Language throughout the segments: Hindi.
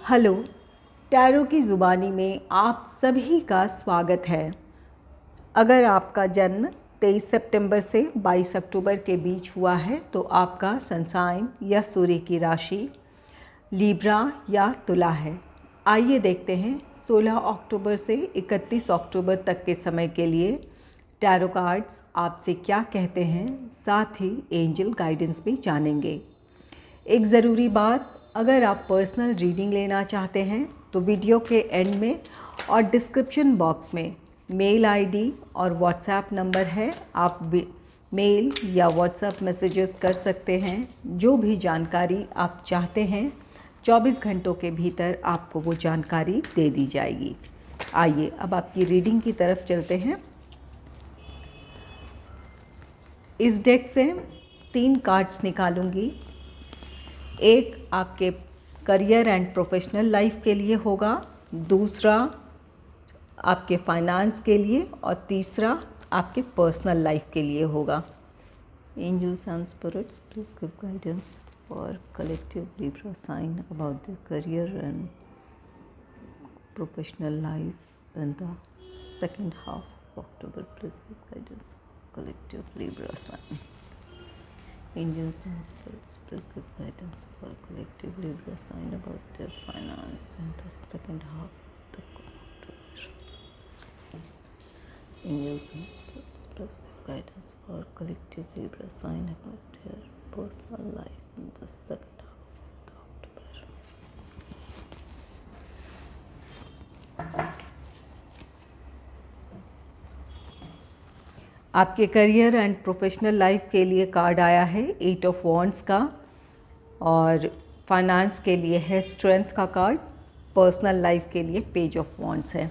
हेलो, टैरो की ज़ुबानी में आप सभी का स्वागत है। अगर आपका जन्म 23 सितंबर से 22 अक्टूबर के बीच हुआ है तो आपका सन साइन या सूर्य की राशि लीब्रा या तुला है। आइए देखते हैं 16 अक्टूबर से 31 अक्टूबर तक के समय के लिए टैरो कार्ड्स आपसे क्या कहते हैं, साथ ही एंजल गाइडेंस भी जानेंगे। एक ज़रूरी बात, अगर आप पर्सनल रीडिंग लेना चाहते हैं तो वीडियो के एंड में और डिस्क्रिप्शन बॉक्स में मेल आईडी और व्हाट्सएप नंबर है। आप मेल या व्हाट्सएप मैसेजेस कर सकते हैं। जो भी जानकारी आप चाहते हैं 24 घंटों के भीतर आपको वो जानकारी दे दी जाएगी। आइए अब आपकी रीडिंग की तरफ चलते हैं। इस डेक से 3 कार्ड्स निकालूंगी। एक आपके करियर एंड प्रोफेशनल लाइफ के लिए होगा, दूसरा आपके फाइनेंस के लिए और तीसरा आपके पर्सनल लाइफ के लिए होगा। Angels and spirits please give guidance for collective Libra sign about the career and professional life in the second half of October. Please give guidance for collective Libra sign. Angels and spirits, please give guidance for collective Libra sign about their finance in the second half of the October. Angels and spirits, please give guidance for collective Libra sign about their personal life in the second half of the October. आपके करियर एंड प्रोफेशनल लाइफ के लिए कार्ड आया है 8 ऑफ वॉन्ड्स का, और फाइनेंस के लिए है स्ट्रेंथ का कार्ड, पर्सनल लाइफ के लिए पेज ऑफ वॉन्ड्स है।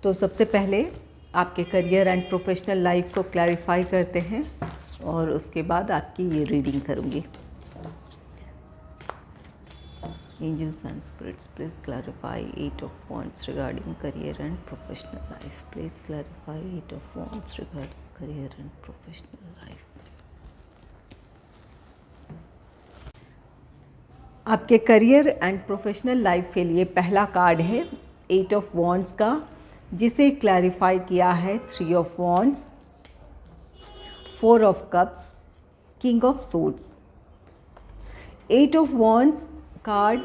तो सबसे पहले आपके करियर एंड प्रोफेशनल लाइफ को क्लैरिफाई करते हैं और उसके बाद आपकी ये रीडिंग करूँगी। Angels and spirits, please clarify 8 of wands regarding career and professional life. Please clarify 8 of wands regarding career and professional life. आपके करियर एंड प्रोफेशनल लाइफ के लिए पहला कार्ड है 8 ऑफ वॉन्ड्स का, जिसे क्लैरिफाई किया है 3 of wands, 4 of cups, king of swords. 8 of wands card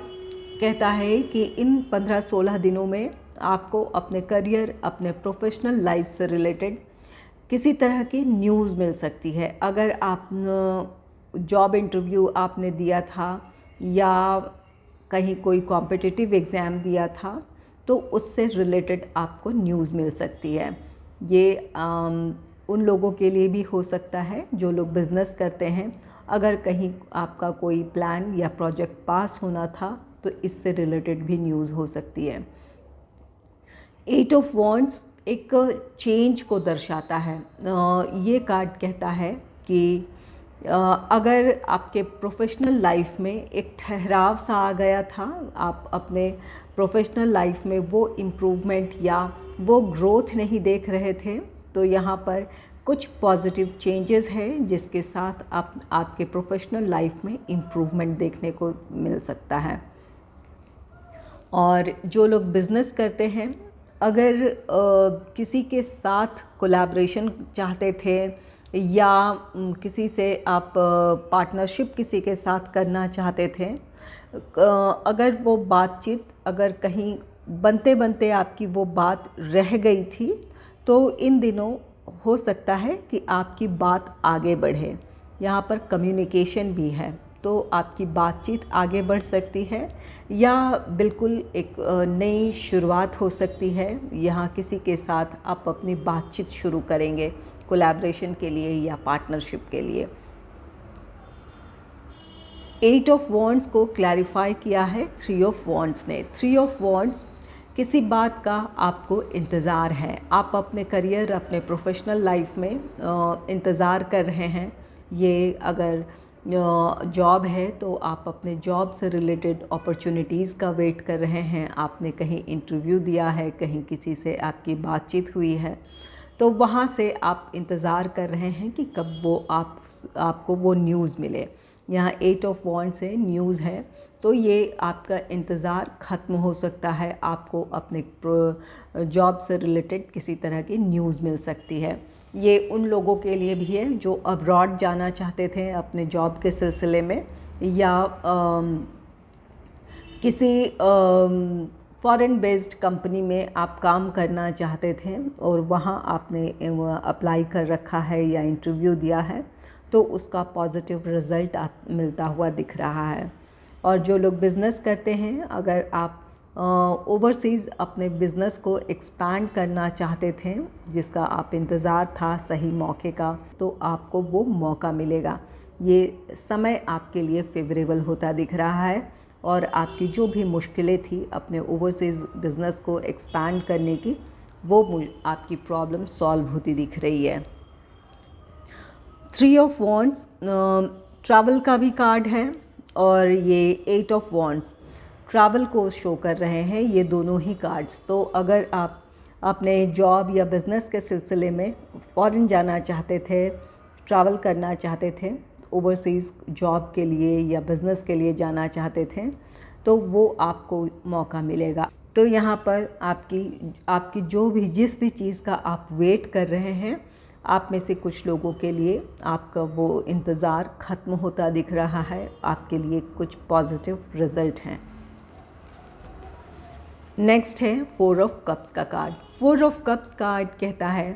कहता है कि इन 15-16 दिनों में आपको अपने करियर, अपने प्रोफेशनल लाइफ से रिलेटेड किसी तरह की न्यूज़ मिल सकती है। अगर आप जॉब इंटरव्यू आपने दिया था या कहीं कोई कॉम्पिटिटिव एग्ज़ाम दिया था तो उससे रिलेटेड आपको न्यूज़ मिल सकती है। ये उन लोगों के लिए भी हो सकता है जो लोग बिज़नेस करते हैं। अगर कहीं आपका कोई प्लान या प्रोजेक्ट पास होना था तो इससे रिलेटेड भी न्यूज़ हो सकती है। 8 ऑफ वॉन्ड्स एक चेंज को दर्शाता है। ये कार्ड कहता है कि अगर आपके प्रोफेशनल लाइफ में एक ठहराव सा आ गया था, आप अपने प्रोफेशनल लाइफ में वो इम्प्रूवमेंट या वो ग्रोथ नहीं देख रहे थे, तो यहाँ पर कुछ पॉजिटिव चेंजेस हैं जिसके साथ आपके प्रोफेशनल लाइफ में इम्प्रूवमेंट देखने को मिल सकता है। और जो लोग बिज़नेस करते हैं, अगर किसी के साथ कोलैबोरेशन चाहते थे या किसी से आप पार्टनरशिप किसी के साथ करना चाहते थे, अगर वो बातचीत अगर कहीं बनते बनते आपकी वो बात रह गई थी तो इन दिनों हो सकता है कि आपकी बात आगे बढ़े। यहाँ पर कम्युनिकेशन भी है, तो आपकी बातचीत आगे बढ़ सकती है या बिल्कुल एक नई शुरुआत हो सकती है। यहाँ किसी के साथ आप अपनी बातचीत शुरू करेंगे कोलैबोरेशन के लिए या पार्टनरशिप के लिए। 8 ऑफ वॉन्ड्स को क्लैरिफाई किया है 3 ऑफ वॉन्ड्स ने। 3 ऑफ वॉन्ड्स किसी बात का आपको इंतज़ार है, आप अपने करियर, अपने प्रोफेशनल लाइफ में इंतज़ार कर रहे हैं। ये अगर जॉब है तो आप अपने जॉब से रिलेटेड अपॉर्चुनिटीज़ का वेट कर रहे हैं। आपने कहीं इंटरव्यू दिया है, कहीं किसी से आपकी बातचीत हुई है, तो वहाँ से आप इंतज़ार कर रहे हैं कि कब वो आपको वो न्यूज़ मिले। यहाँ 8 ऑफ वॉन्ड्स से न्यूज़ है तो ये आपका इंतज़ार ख़त्म हो सकता है, आपको अपने जॉब से रिलेटेड किसी तरह की न्यूज़ मिल सकती है। ये उन लोगों के लिए भी है जो अब्रॉड जाना चाहते थे अपने जॉब के सिलसिले में, या किसी फॉरेन बेस्ड कंपनी में आप काम करना चाहते थे और वहाँ आपने अप्लाई कर रखा है या इंटरव्यू दिया है, तो उसका पॉजिटिव रिज़ल्ट मिलता हुआ दिख रहा है। और जो लोग बिज़नेस करते हैं, अगर आप ओवरसीज़ अपने बिज़नेस को एक्सपैंड करना चाहते थे, जिसका आप इंतज़ार था सही मौके का, तो आपको वो मौका मिलेगा। ये समय आपके लिए फेवरेबल होता दिख रहा है और आपकी जो भी मुश्किलें थी अपने ओवरसीज़ बिज़नेस को एक्सपैंड करने की, वो आपकी प्रॉब्लम सॉल्व होती दिख रही है। 3 ऑफ वॉन्ड्स ट्रैवल का भी कार्ड है और ये 8 ऑफ वॉन्ड्स ट्रैवल को शो कर रहे हैं, ये दोनों ही कार्ड्स। तो अगर आप अपने जॉब या बिज़नेस के सिलसिले में फ़ॉरेन जाना चाहते थे, ट्रैवल करना चाहते थे, ओवरसीज़ जॉब के लिए या बिज़नेस के लिए जाना चाहते थे, तो वो आपको मौका मिलेगा। तो यहाँ पर आपकी जो भी जिस भी चीज़ का आप वेट कर रहे हैं, आप में से कुछ लोगों के लिए आपका वो इंतज़ार ख़त्म होता दिख रहा है, आपके लिए कुछ पॉजिटिव रिज़ल्ट हैं। नेक्स्ट है 4 ऑफ कप्स का कार्ड। 4 ऑफ कप्स कार्ड कहता है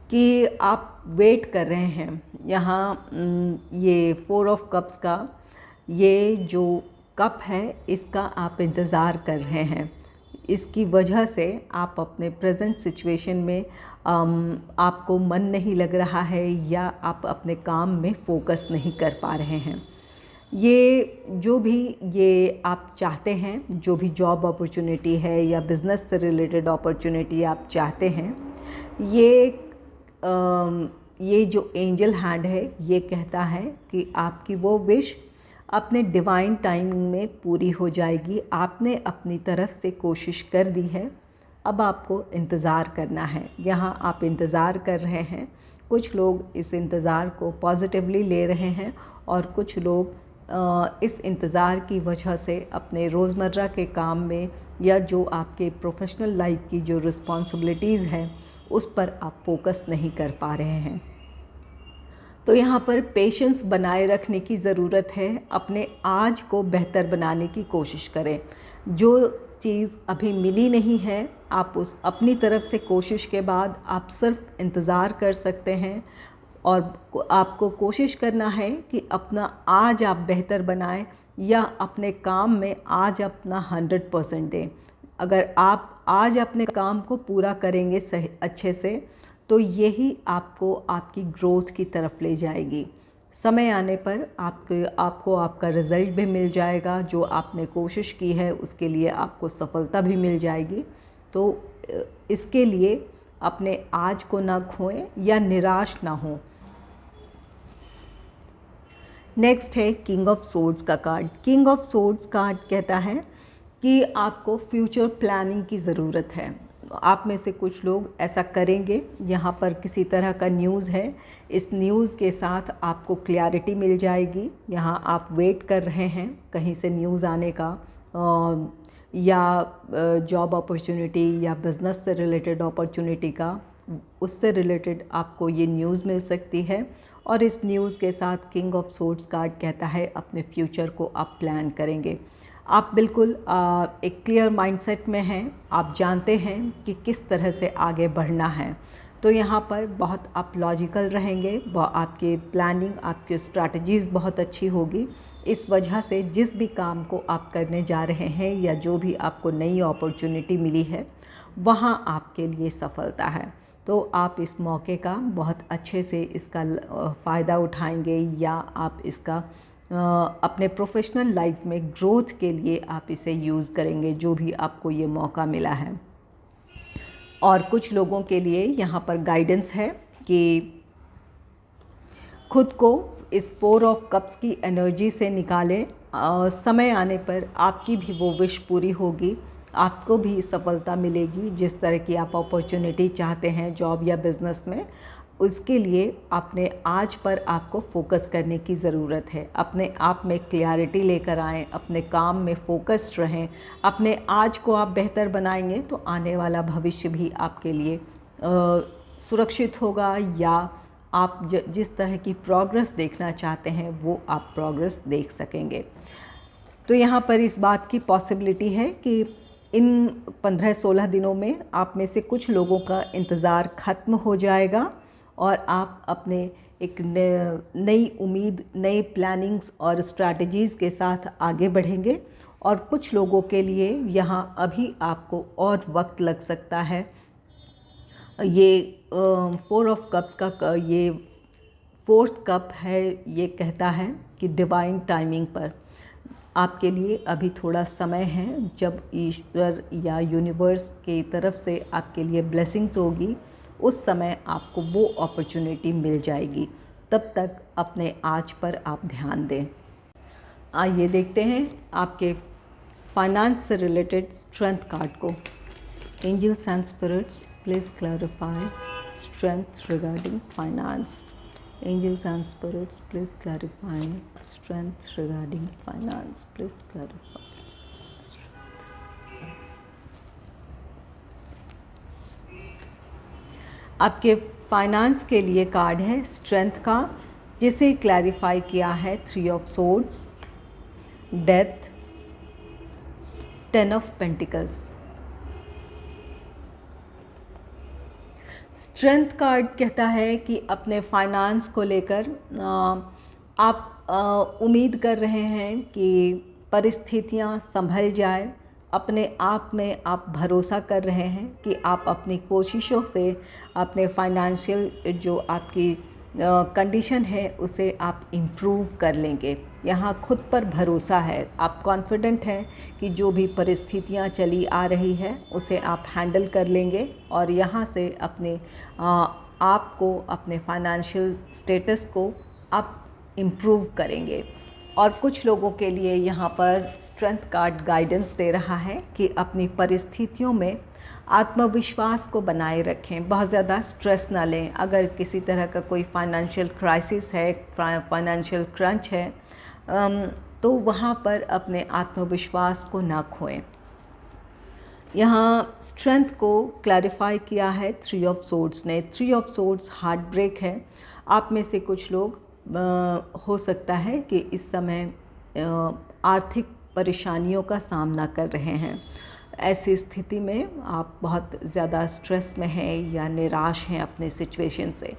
कि आप वेट कर रहे हैं। यहाँ ये 4 ऑफ कप्स का ये जो कप है, इसका आप इंतज़ार कर रहे हैं। इसकी वजह से आप अपने प्रेजेंट सिचुएशन में आपको मन नहीं लग रहा है या आप अपने काम में फोकस नहीं कर पा रहे हैं। ये जो भी ये आप चाहते हैं, जो भी जॉब अपॉर्चुनिटी है या बिज़नेस से रिलेटेड अपॉर्चुनिटी आप चाहते हैं, ये जो एंजल हैंड है, ये कहता है कि आपकी वो विश अपने डिवाइन टाइमिंग में पूरी हो जाएगी। आपने अपनी तरफ से कोशिश कर दी है, अब आपको इंतज़ार करना है। यहाँ आप इंतज़ार कर रहे हैं, कुछ लोग इस इंतज़ार को पॉजिटिवली ले रहे हैं और कुछ लोग इस इंतज़ार की वजह से अपने रोज़मर्रा के काम में या जो आपके प्रोफेशनल लाइफ की जो रिस्पॉन्सिबिलिटीज़ हैं, उस पर आप फोकस नहीं कर पा रहे हैं। तो यहाँ पर पेशेंस बनाए रखने की ज़रूरत है। अपने आज को बेहतर बनाने की कोशिश करें। जो चीज़ अभी मिली नहीं है, आप उस अपनी तरफ से कोशिश के बाद आप सिर्फ इंतज़ार कर सकते हैं और आपको कोशिश करना है कि अपना आज आप बेहतर बनाएं या अपने काम में आज अपना 100% दें। अगर आप आज अपने काम को पूरा करेंगे सही अच्छे से, तो यही आपको आपकी ग्रोथ की तरफ ले जाएगी। समय आने पर आपको आपका रिज़ल्ट भी मिल जाएगा। जो आपने कोशिश की है उसके लिए आपको सफलता भी मिल जाएगी। तो इसके लिए अपने आज को ना खोएं या निराश ना हों। नेक्स्ट है किंग ऑफ सोर्ड्स का card. King of swords card कहता है कि आपको फ्यूचर प्लानिंग की ज़रूरत है। आप में से कुछ लोग ऐसा करेंगे। यहाँ पर किसी तरह का न्यूज़ है, इस न्यूज़ के साथ आपको क्लैरिटी मिल जाएगी। यहाँ आप वेट कर रहे हैं कहीं से न्यूज़ आने का, या जॉब अपॉर्चुनिटी या बिज़नेस से रिलेटेड अपॉर्चुनिटी का, उससे रिलेटेड आपको ये न्यूज़ मिल सकती है। और इस न्यूज़ के साथ किंग ऑफ सोर्ड्स कार्ड कहता है अपने फ्यूचर को आप प्लान करेंगे। आप बिल्कुल एक क्लियर माइंडसेट में हैं, आप जानते हैं कि किस तरह से आगे बढ़ना है। तो यहाँ पर बहुत आप लॉजिकल रहेंगे, आपके प्लानिंग, आपकी स्ट्रैटेजीज़ बहुत अच्छी होगी। इस वजह से जिस भी काम को आप करने जा रहे हैं या जो भी आपको नई अपॉर्चुनिटी मिली है, वहाँ आपके लिए सफलता है। तो आप इस मौके का बहुत अच्छे से इसका फ़ायदा उठाएंगे या आप इसका अपने प्रोफेशनल लाइफ में ग्रोथ के लिए आप इसे यूज़ करेंगे, जो भी आपको ये मौका मिला है। और कुछ लोगों के लिए यहाँ पर गाइडेंस है कि खुद को इस 4 ऑफ कप्स की एनर्जी से निकालें। समय आने पर आपकी भी वो विश पूरी होगी, आपको भी सफलता मिलेगी। जिस तरह की आप अपॉर्चुनिटी चाहते हैं जॉब या बिज़नेस में, उसके लिए अपने आज पर आपको फोकस करने की ज़रूरत है। अपने आप में क्लैरिटी लेकर आएँ, अपने काम में फोकस्ड रहें। अपने आज को आप बेहतर बनाएंगे तो आने वाला भविष्य भी आपके लिए सुरक्षित होगा, या आप जिस तरह की प्रोग्रेस देखना चाहते हैं वो आप प्रोग्रेस देख सकेंगे। तो यहाँ पर इस बात की पॉसिबिलिटी है कि इन 15-16 दिनों में आप में से कुछ लोगों का इंतज़ार ख़त्म हो जाएगा और आप अपने एक नई उम्मीद, नई प्लानिंग्स और स्ट्रैटेजीज़ के साथ आगे बढ़ेंगे। और कुछ लोगों के लिए यहाँ अभी आपको और वक्त लग सकता है। ये 4 ऑफ कप्स का ये 4th कप है, ये कहता है कि डिवाइन टाइमिंग पर आपके लिए अभी थोड़ा समय है। जब ईश्वर या यूनिवर्स की तरफ से आपके लिए ब्लेसिंग्स होगी, उस समय आपको वो अपॉर्चुनिटी मिल जाएगी। तब तक अपने आज पर आप ध्यान दें। आइए देखते हैं आपके फाइनेंस से रिलेटेड स्ट्रेंथ कार्ड को। Angels and spirits, please clarify strength regarding finance. Angels and spirits, please clarify strength regarding finance. Please clarify strength. आपके फाइनेंस के लिए कार्ड है स्ट्रेंथ का, जिसे क्लैरिफाई किया है 3 of swords, death, 10 of pentacles. Strength card कहता है कि अपने फाइनेंस को लेकर आप उम्मीद कर रहे हैं कि परिस्थितियां संभल जाए। अपने आप में आप भरोसा कर रहे हैं कि आप अपनी कोशिशों से अपने फाइनेंशियल जो आपकी कंडीशन है उसे आप इम्प्रूव कर लेंगे। यहाँ खुद पर भरोसा है, आप कॉन्फिडेंट हैं कि जो भी परिस्थितियाँ चली आ रही है उसे आप हैंडल कर लेंगे और यहाँ से अपने आप को, अपने फाइनेंशियल स्टेटस को आप इम्प्रूव करेंगे। और कुछ लोगों के लिए यहाँ पर स्ट्रेंथ कार्ड गाइडेंस दे रहा है कि अपनी परिस्थितियों में आत्मविश्वास को बनाए रखें, बहुत ज़्यादा स्ट्रेस ना लें। अगर किसी तरह का कोई फाइनेंशियल क्राइसिस है, फाइनेंशियल क्रंच है, तो वहाँ पर अपने आत्मविश्वास को ना खोएं। यहाँ स्ट्रेंथ को क्लैरिफाई किया है 3 ऑफ सोर्ड्स ने। 3 ऑफ सोर्ड्स हार्ट ब्रेक है। आप में से कुछ लोग हो सकता है कि इस समय आर्थिक परेशानियों का सामना कर रहे हैं। ऐसी स्थिति में आप बहुत ज़्यादा स्ट्रेस में हैं या निराश हैं अपने सिचुएशन से।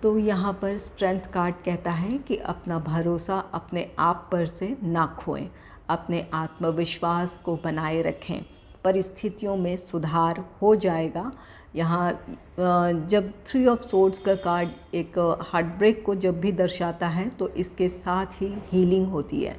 तो यहाँ पर स्ट्रेंथ कार्ड कहता है कि अपना भरोसा अपने आप पर से ना खोएं, अपने आत्मविश्वास को बनाए रखें। परिस्थितियों में सुधार हो जाएगा। यहाँ जब 3 ऑफ सोर्ड्स का कार्ड एक हार्ट ब्रेक को जब भी दर्शाता है तो इसके साथ ही हीलिंग होती है।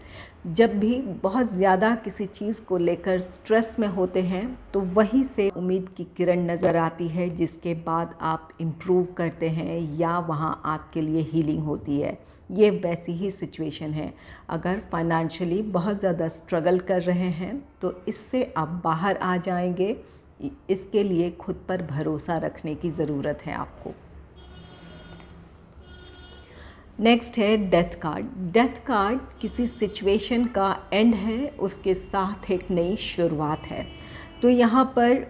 जब भी बहुत ज़्यादा किसी चीज़ को लेकर स्ट्रेस में होते हैं तो वहीं से उम्मीद की किरण नज़र आती है, जिसके बाद आप इम्प्रूव करते हैं या वहाँ आपके लिए हीलिंग होती है। ये वैसी ही सिचुएशन है। अगर फाइनेंशियली बहुत ज़्यादा स्ट्रगल कर रहे हैं तो इससे आप बाहर आ जाएंगे। इसके लिए खुद पर भरोसा रखने की ज़रूरत है आपको। नेक्स्ट है डेथ कार्ड। डेथ कार्ड किसी सिचुएशन का एंड है, उसके साथ एक नई शुरुआत है। तो यहाँ पर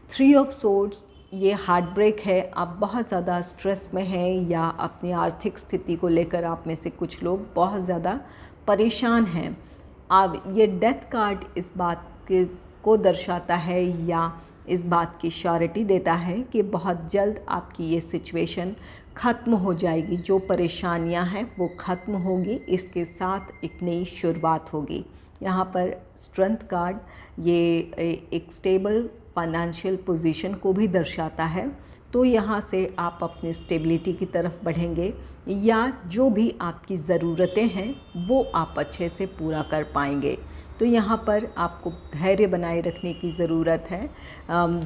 3 ऑफ सोर्ड्स ये हार्ट ब्रेक है। आप बहुत ज़्यादा स्ट्रेस में हैं या अपनी आर्थिक स्थिति को लेकर आप में से कुछ लोग बहुत ज़्यादा परेशान हैं। अब ये डेथ कार्ड इस बात को दर्शाता है या इस बात की श्योरिटी देता है कि बहुत जल्द आपकी ये सिचुएशन ख़त्म हो जाएगी। जो परेशानियां हैं वो ख़त्म होगी, इसके साथ एक नई शुरुआत होगी। यहाँ पर स्ट्रेंथ कार्ड ये एक स्टेबल फाइनेंशियल पोजीशन को भी दर्शाता है। तो यहाँ से आप अपनी स्टेबिलिटी की तरफ बढ़ेंगे या जो भी आपकी ज़रूरतें हैं वो आप अच्छे से पूरा कर पाएंगे। तो यहाँ पर आपको धैर्य बनाए रखने की ज़रूरत है।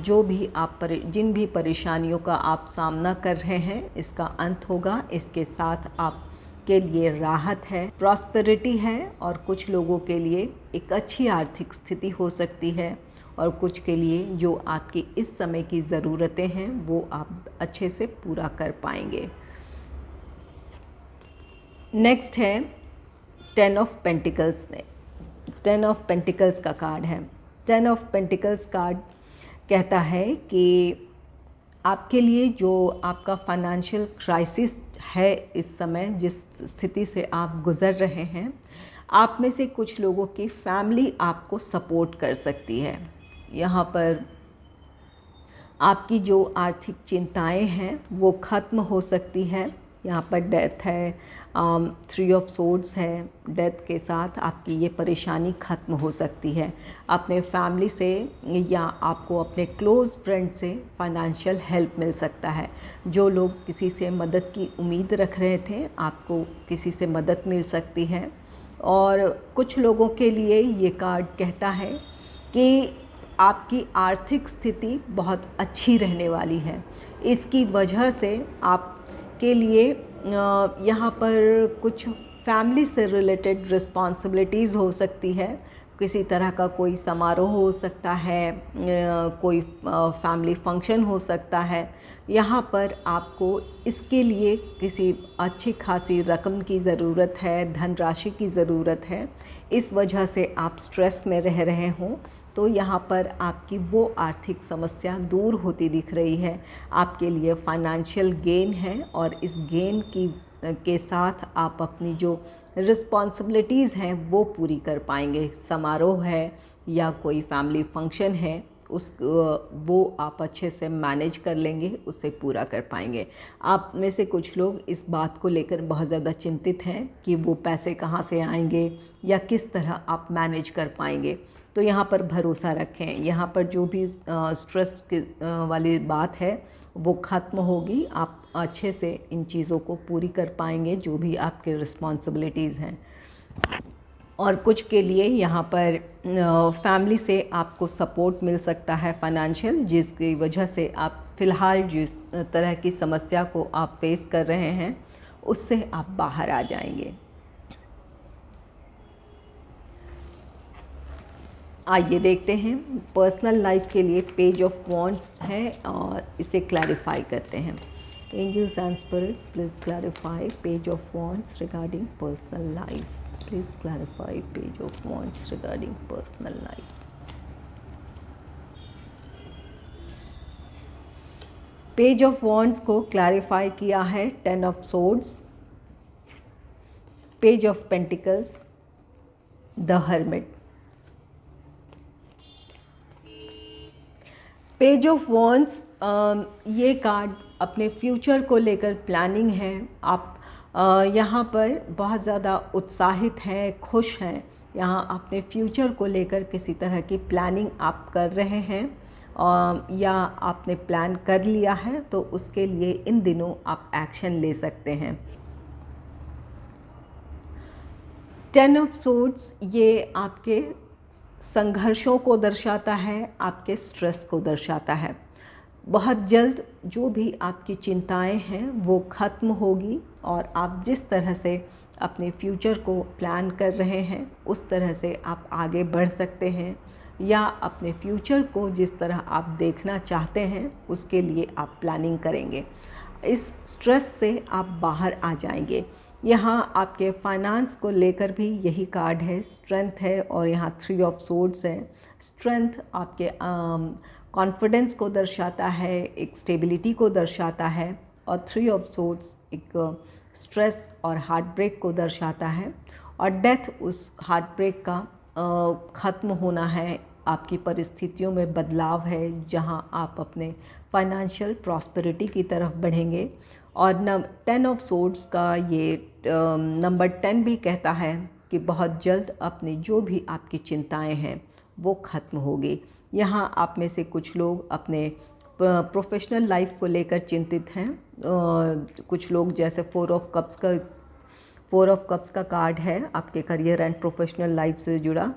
जो भी जिन भी परेशानियों का आप सामना कर रहे हैं इसका अंत होगा। इसके साथ आप के लिए राहत है, प्रॉस्पेरिटी है और कुछ लोगों के लिए एक अच्छी आर्थिक स्थिति हो सकती है। और कुछ के लिए जो आपकी इस समय की ज़रूरतें हैं वो आप अच्छे से पूरा कर पाएंगे। नेक्स्ट है 10 ऑफ पेंटिकल्स। 10 ऑफ पेंटिकल्स का कार्ड है। 10 ऑफ पेंटिकल्स कार्ड कहता है कि आपके लिए जो आपका फाइनेंशियल क्राइसिस है इस समय, जिस स्थिति से आप गुज़र रहे हैं, आप में से कुछ लोगों की फैमिली आपको सपोर्ट कर सकती है। यहाँ पर आपकी जो आर्थिक चिंताएं हैं वो ख़त्म हो सकती है। यहाँ पर डेथ है, 3 ऑफ सोर्ड्स है। डेथ के साथ आपकी ये परेशानी ख़त्म हो सकती है। अपने फैमिली से या आपको अपने क्लोज़ फ्रेंड से फाइनेंशियल हेल्प मिल सकता है। जो लोग किसी से मदद की उम्मीद रख रहे थे, आपको किसी से मदद मिल सकती है। और कुछ लोगों के लिए ये कार्ड कहता है कि आपकी आर्थिक स्थिति बहुत अच्छी रहने वाली है। इसकी वजह से आपके लिए यहाँ पर कुछ फैमिली से रिलेटेड रिस्पॉन्सिबिलिटीज़ हो सकती है। किसी तरह का कोई समारोह हो सकता है, कोई फैमिली फंक्शन हो सकता है। यहाँ पर आपको इसके लिए किसी अच्छी खासी रकम की ज़रूरत है, धनराशि की ज़रूरत है। इस वजह से आप स्ट्रेस में रह रहे हों तो यहाँ पर आपकी वो आर्थिक समस्या दूर होती दिख रही है। आपके लिए फाइनेंशियल गेन है और इस गेन के साथ आप अपनी जो रिस्पॉन्सिबिलिटीज़ हैं वो पूरी कर पाएंगे। समारोह है या कोई फैमिली फंक्शन है, वो आप अच्छे से मैनेज कर लेंगे, उसे पूरा कर पाएंगे। आप में से कुछ लोग इस बात को लेकर बहुत ज़्यादा चिंतित हैं कि वो पैसे कहाँ से आएंगे या किस तरह आप मैनेज कर पाएंगे। तो यहाँ पर भरोसा रखें। यहाँ पर जो भी स्ट्रेस वाली बात है वो ख़त्म होगी। आप अच्छे से इन चीज़ों को पूरी कर पाएंगे जो भी आपके रिस्पॉन्सिबिलिटीज़ हैं। और कुछ के लिए यहाँ पर फैमिली से आपको सपोर्ट मिल सकता है फाइनेंशियल, जिसकी वजह से आप फ़िलहाल जिस तरह की समस्या को आप फेस कर रहे हैं उससे आप बाहर आ जाएंगे। आइए देखते हैं पर्सनल लाइफ के लिए पेज ऑफ वॉन्ड्स है और इसे क्लैरिफाई करते हैं। Angels and spirits, please clarify page of wands regarding personal life. Please clarify page of wands regarding personal life. Page of wands को क्लैरिफाई किया है 10 of swords, page of pentacles, the hermit. Page of wands ये कार्ड अपने फ्यूचर को लेकर प्लानिंग है। आप यहाँ पर बहुत ज़्यादा उत्साहित हैं, खुश हैं। यहाँ अपने फ्यूचर को लेकर किसी तरह की प्लानिंग आप कर रहे हैं या आपने प्लान कर लिया है, तो उसके लिए इन दिनों आप एक्शन ले सकते हैं। 10 ऑफ सोर्ड्स ये आपके संघर्षों को दर्शाता है, आपके स्ट्रेस को दर्शाता है। बहुत जल्द जो भी आपकी चिंताएं हैं वो ख़त्म होगी और आप जिस तरह से अपने फ्यूचर को प्लान कर रहे हैं उस तरह से आप आगे बढ़ सकते हैं, या अपने फ्यूचर को जिस तरह आप देखना चाहते हैं उसके लिए आप प्लानिंग करेंगे। इस स्ट्रेस से आप बाहर आ जाएंगे। यहाँ आपके फाइनेंस को लेकर भी यही कार्ड है, स्ट्रेंथ है और यहाँ 3 ऑफ सोर्ड्स है। स्ट्रेंथ आपके कॉन्फिडेंस को दर्शाता है, एक स्टेबिलिटी को दर्शाता है, और 3 ऑफ सोर्ड्स एक स्ट्रेस और हार्ट ब्रेक को दर्शाता है। और डेथ उस हार्ट ब्रेक का ख़त्म होना है, आपकी परिस्थितियों में बदलाव है जहाँ आप अपने फाइनेंशियल प्रॉस्पेरिटी की तरफ बढ़ेंगे। और 10 ऑफ सोर्ड्स का ये नंबर 10 भी कहता है कि बहुत जल्द अपनी जो भी आपकी चिंताएं हैं वो ख़त्म होगी। यहाँ आप में से कुछ लोग अपने प्रोफेशनल लाइफ को लेकर चिंतित हैं। कुछ लोग जैसे 4 ऑफ कप्स का कार्ड है आपके करियर एंड प्रोफेशनल लाइफ से जुड़ा,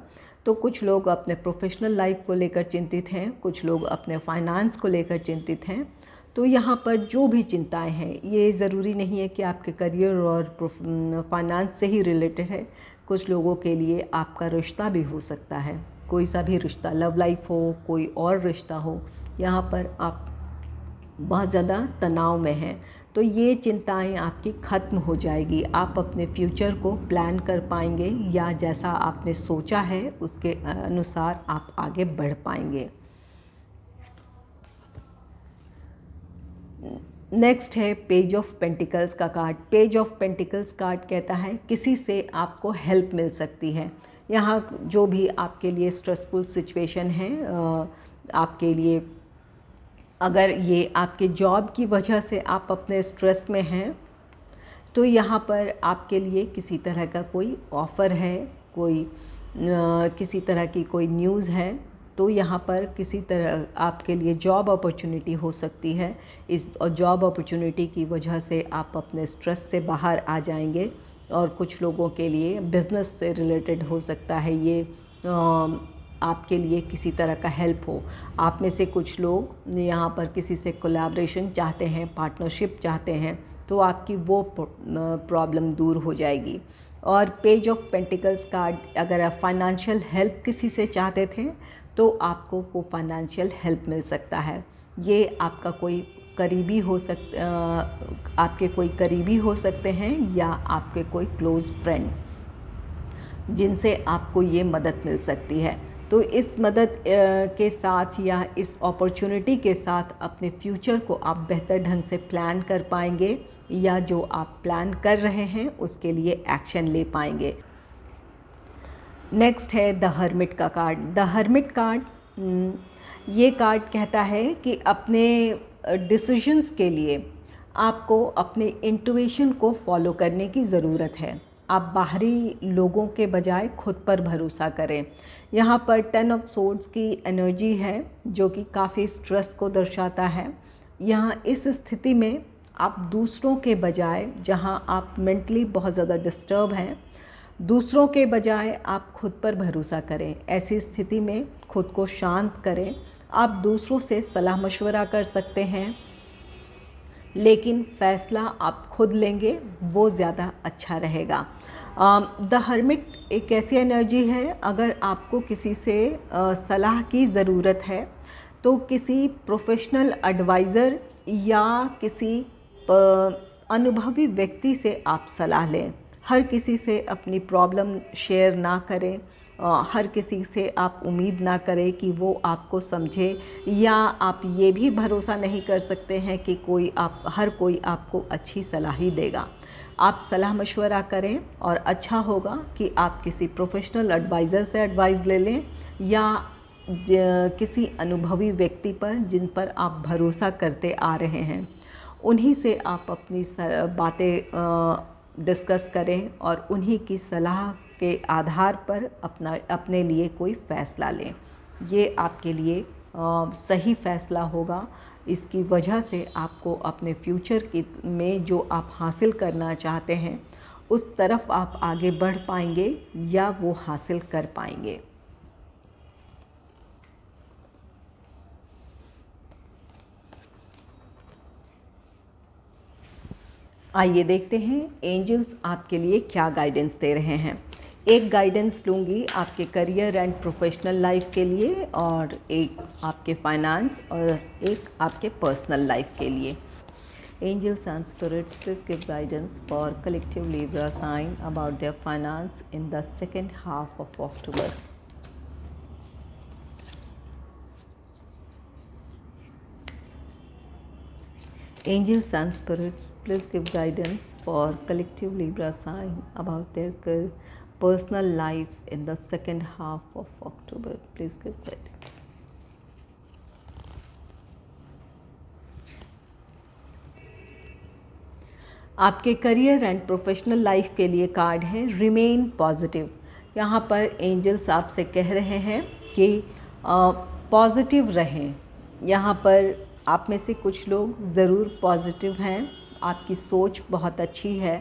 तो कुछ लोग अपने प्रोफेशनल लाइफ को लेकर चिंतित हैं, कुछ लोग अपने फाइनेंस को लेकर चिंतित हैं। तो यहाँ पर जो भी चिंताएं हैं, ये ज़रूरी नहीं है कि आपके करियर और फाइनेंस से ही रिलेटेड है। कुछ लोगों के लिए आपका रिश्ता भी हो सकता है, कोई सा भी रिश्ता, लव लाइफ हो, कोई और रिश्ता हो, यहाँ पर आप बहुत ज़्यादा तनाव में हैं। तो ये चिंताएं आपकी ख़त्म हो जाएगी, आप अपने फ्यूचर को प्लान कर पाएंगे या जैसा आपने सोचा है उसके अनुसार आप आगे बढ़ पाएंगे। नेक्स्ट है पेज ऑफ पेंटिकल्स का card. Page of pentacles card कहता है किसी से आपको हेल्प मिल सकती है। यहाँ जो भी आपके लिए स्ट्रेसफुल सिचुएशन है, आपके लिए अगर ये आपके जॉब की वजह से आप अपने स्ट्रेस में हैं, तो यहाँ पर आपके लिए किसी तरह का कोई ऑफ़र है, कोई किसी तरह की कोई न्यूज़ है, तो यहाँ पर किसी तरह आपके लिए जॉब अपॉर्चुनिटी हो सकती है। इस जॉब अपॉर्चुनिटी की वजह से आप अपने स्ट्रेस से बाहर आ जाएंगे। और कुछ लोगों के लिए बिज़नेस से रिलेटेड हो सकता है ये, आपके लिए किसी तरह का हेल्प हो। आप में से कुछ लोग यहाँ पर किसी से कोलैबोरेशन चाहते हैं, पार्टनरशिप चाहते हैं, तो आपकी वो प्रॉब्लम दूर हो जाएगी। और पेज ऑफ पेंटिकल्स कार्ड, अगर आप फाइनेंशियल हेल्प किसी से चाहते थे तो आपको वो फाइनेंशियल हेल्प मिल सकता है। ये आपका कोई करीबी हो आपके कोई करीबी हो सकते हैं या आपके कोई क्लोज़ फ्रेंड, जिनसे आपको ये मदद मिल सकती है। तो इस मदद के साथ या इस अपॉर्चुनिटी के साथ अपने फ्यूचर को आप बेहतर ढंग से प्लान कर पाएंगे, या जो आप प्लान कर रहे हैं उसके लिए एक्शन ले पाएंगे। नेक्स्ट है द हर्मिट का कार्ड। द हर्मिट कार्ड, ये कार्ड कहता है कि अपने डिसीजंस के लिए आपको अपने इंट्यूशन को फॉलो करने की ज़रूरत है। आप बाहरी लोगों के बजाय खुद पर भरोसा करें। यहाँ पर 10 ऑफ सोर्ड्स की एनर्जी है जो कि काफ़ी स्ट्रेस को दर्शाता है। यहाँ इस स्थिति में आप दूसरों के बजाय, जहाँ आप मेंटली बहुत ज़्यादा डिस्टर्ब हैं, दूसरों के बजाय आप खुद पर भरोसा करें। ऐसी स्थिति में खुद को शांत करें। आप दूसरों से सलाह मशवरा कर सकते हैं, लेकिन फ़ैसला आप खुद लेंगे वो ज़्यादा अच्छा रहेगा। द हर्मिट एक ऐसी एनर्जी है, अगर आपको किसी से सलाह की ज़रूरत है तो किसी प्रोफेशनल एडवाइज़र या किसी अनुभवी व्यक्ति से आप सलाह लें। हर किसी से अपनी प्रॉब्लम शेयर ना करें, हर किसी से आप उम्मीद ना करें कि वो आपको समझे, या आप ये भी भरोसा नहीं कर सकते हैं कि हर कोई आपको अच्छी सलाह ही देगा। आप सलाह मशवरा करें और अच्छा होगा कि आप किसी प्रोफेशनल एडवाइज़र से एडवाइस ले लें, या किसी अनुभवी व्यक्ति पर जिन पर आप भरोसा करते आ रहे हैं, उन्हीं से आप अपनी बातें डिस्कस करें और उन्हीं की सलाह के आधार पर अपने लिए कोई फ़ैसला लें। ये आपके लिए सही फ़ैसला होगा। इसकी वजह से आपको अपने फ्यूचर में जो आप हासिल करना चाहते हैं उस तरफ आप आगे बढ़ पाएंगे या वो हासिल कर पाएंगे। आइए देखते हैं एंजल्स आपके लिए क्या गाइडेंस दे रहे हैं। एक गाइडेंस लूँगी आपके करियर एंड प्रोफेशनल लाइफ के लिए, और एक आपके फाइनेंस, और एक आपके पर्सनल लाइफ के लिए। Angels and spirits, please give guidance for collective Libra sign about their finance in the second half of October. Angels and spirits, please give guidance for collective Libra sign about their personal life in the second half of October. Please give guidance. आपके करियर एंड प्रोफेशनल लाइफ के लिए कार्ड है रिमेन पॉजिटिव। यहाँ पर एंजल्स आपसे कह रहे हैं कि पॉजिटिव रहें। यहाँ पर आप में से कुछ लोग ज़रूर पॉजिटिव हैं, आपकी सोच बहुत अच्छी है,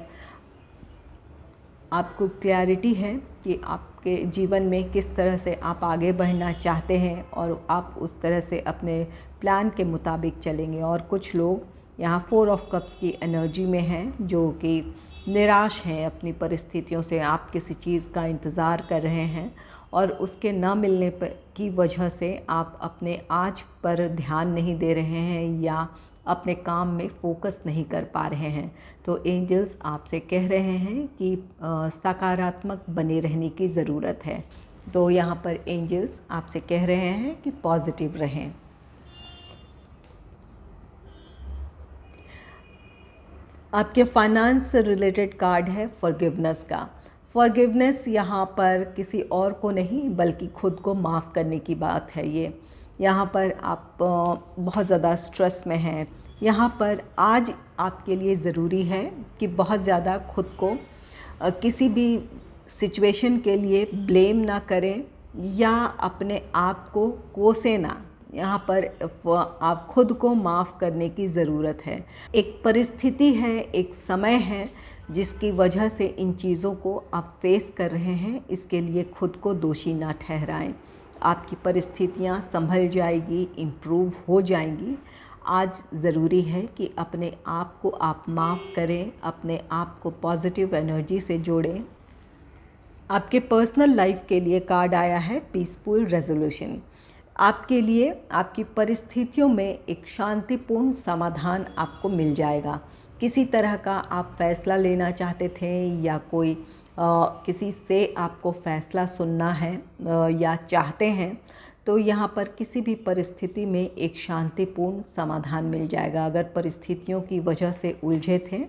आपको क्लैरिटी है कि आपके जीवन में किस तरह से आप आगे बढ़ना चाहते हैं और आप उस तरह से अपने प्लान के मुताबिक चलेंगे। और कुछ लोग यहाँ 4 ऑफ कप्स की एनर्जी में हैं जो कि निराश हैं अपनी परिस्थितियों से। आप किसी चीज़ का इंतज़ार कर रहे हैं और उसके ना मिलने पर की वजह से आप अपने आज पर ध्यान नहीं दे रहे हैं या अपने काम में फोकस नहीं कर पा रहे हैं। तो एंजल्स आपसे कह रहे हैं कि सकारात्मक बने रहने की ज़रूरत है। तो यहाँ पर एंजल्स आपसे कह रहे हैं कि पॉजिटिव रहें। आपके फाइनेंस से रिलेटेड कार्ड है फॉरगिवनेस का। फॉरगिवनेस यहाँ पर किसी और को नहीं बल्कि खुद को माफ़ करने की बात है। ये यहाँ पर आप बहुत ज़्यादा स्ट्रेस में हैं। यहाँ पर आज आपके लिए ज़रूरी है कि बहुत ज़्यादा खुद को किसी भी सिचुएशन के लिए ब्लेम ना करें या अपने आप को कोसें ना। यहाँ पर आप खुद को माफ़ करने की ज़रूरत है। एक परिस्थिति है, एक समय है जिसकी वजह से इन चीज़ों को आप फेस कर रहे हैं। इसके लिए खुद को दोषी ना ठहराएं। आपकी परिस्थितियाँ संभल जाएगी, इम्प्रूव हो जाएंगी। आज ज़रूरी है कि अपने आप को आप माफ़ करें, अपने आप को पॉजिटिव एनर्जी से जोड़ें। आपके पर्सनल लाइफ के लिए कार्ड आया है पीसफुल रेजोल्यूशन। आपके लिए आपकी परिस्थितियों में एक शांतिपूर्ण समाधान आपको मिल जाएगा। किसी तरह का आप फैसला लेना चाहते थे या कोई किसी से आपको फ़ैसला सुनना है या चाहते हैं, तो यहाँ पर किसी भी परिस्थिति में एक शांतिपूर्ण समाधान मिल जाएगा। अगर परिस्थितियों की वजह से उलझे थे,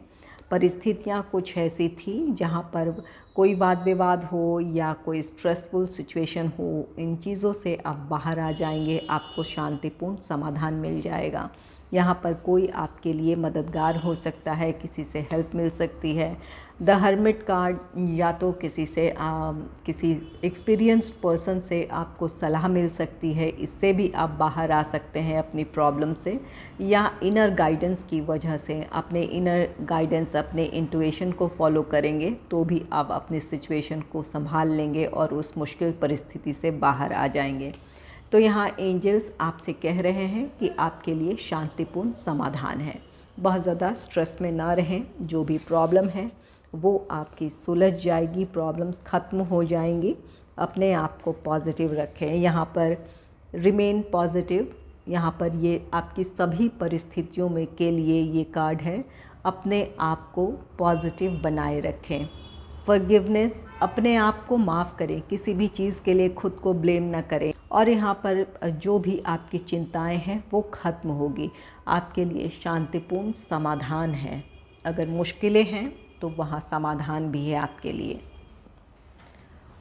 परिस्थितियाँ कुछ ऐसी थी जहाँ पर कोई वाद विवाद हो या कोई स्ट्रेसफुल सिचुएशन हो, इन चीज़ों से आप बाहर आ जाएंगे, आपको शांतिपूर्ण समाधान मिल जाएगा। यहाँ पर कोई आपके लिए मददगार हो सकता है, किसी से हेल्प मिल सकती है। द हर्मिट कार्ड या तो किसी एक्सपीरियंस्ड पर्सन से आपको सलाह मिल सकती है, इससे भी आप बाहर आ सकते हैं अपनी प्रॉब्लम से, या इनर गाइडेंस की वजह से अपने इनर गाइडेंस, अपने इंट्यूशन को फॉलो करेंगे तो भी आप अपनी सिचुएशन को संभाल लेंगे और उस मुश्किल परिस्थिति से बाहर आ जाएंगे। तो यहाँ एंजल्स आपसे कह रहे हैं कि आपके लिए शांतिपूर्ण समाधान है। बहुत ज़्यादा स्ट्रेस में ना रहें। जो भी प्रॉब्लम है वो आपकी सुलझ जाएगी, प्रॉब्लम्स ख़त्म हो जाएंगी। अपने आप को पॉजिटिव रखें। यहाँ पर रिमेन पॉजिटिव, यहाँ पर ये आपकी सभी परिस्थितियों में के लिए ये कार्ड है। अपने आप को पॉजिटिव बनाए रखें। फॉरगिवनेस, अपने आप को माफ़ करें, किसी भी चीज़ के लिए खुद को ब्लेम ना करें। और यहाँ पर जो भी आपकी चिंताएं हैं वो ख़त्म होगी। आपके लिए शांतिपूर्ण समाधान है। अगर मुश्किलें हैं तो वहाँ समाधान भी है आपके लिए।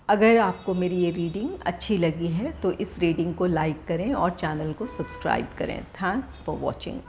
अगर आपको मेरी ये रीडिंग अच्छी लगी है तो इस रीडिंग को लाइक करें और चैनल को सब्सक्राइब करें। Thanks for watching.